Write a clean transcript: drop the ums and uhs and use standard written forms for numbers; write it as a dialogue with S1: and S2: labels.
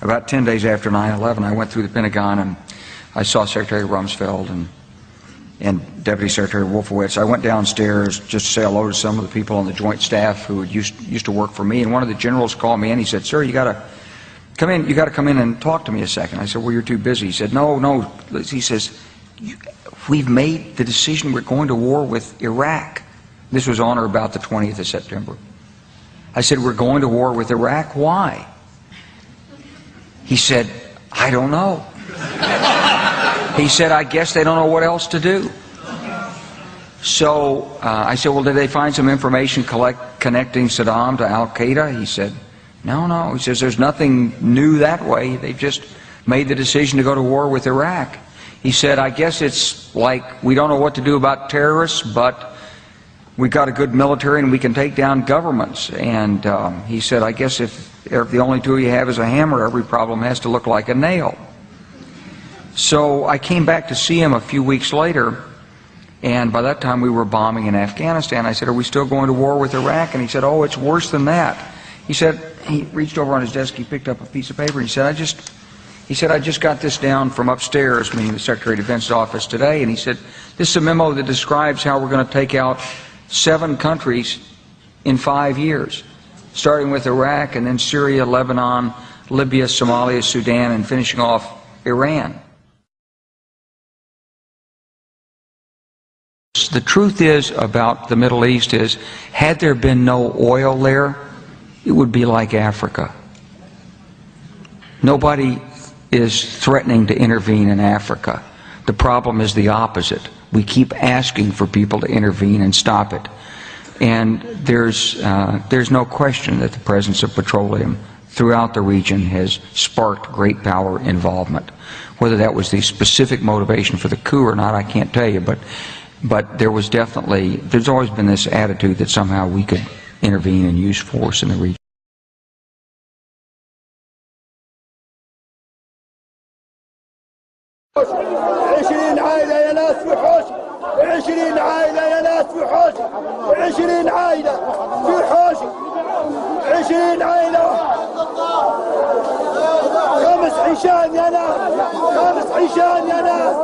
S1: About 10 days after 9/11, I went through the Pentagon and I saw Secretary Rumsfeld and Deputy Secretary Wolfowitz. I went downstairs just to say hello to some of the people on the Joint Staff who used to work for me, and one of the generals called me in. He said, "Sir, you got to come in. You got to come in and talk to me a second." I said, "Well, you're too busy." He said, "No." He says, "We've made the decision. We're going to war with Iraq." This was on or about the 20th of September. I said, "We're going to war with Iraq. Why?" He said, "I don't know." He said, "I guess they don't know what else to do." So I said, "Well, did they find some information connecting Saddam to Al-Qaeda?" He said, No. He says, "There's nothing new that way. They've just made the decision to go to war with Iraq." He said, "I guess it's like we don't know what to do about terrorists, but we've got a good military and we can take down governments." And he said, "I guess if the only tool you have is a hammer, every problem has to look like a nail." So I came back to see him a few weeks later, and by that time we were bombing in Afghanistan. I said, "Are we still going to war with Iraq?" And he said, "Oh, it's worse than that." He said, he reached over on his desk, he picked up a piece of paper, and he said, I just got this down from upstairs," meaning the Secretary of Defense's office today, and he said, "This is a memo that describes how we're going to take out 7 countries in 5 years, starting with Iraq and then Syria, Lebanon, Libya, Somalia, Sudan, and finishing off Iran." The truth is about the Middle East is, had there been no oil there, it would be like Africa. Nobody is threatening to intervene in Africa. The problem is the opposite. We keep asking for people to intervene and stop it. And there's no question that the presence of petroleum throughout the region has sparked great power involvement. Whether that was the specific motivation for the coup or not, I can't tell you, but there's always been this attitude that somehow we could intervene and use force in the region.
S2: خمس عيشان يا ناس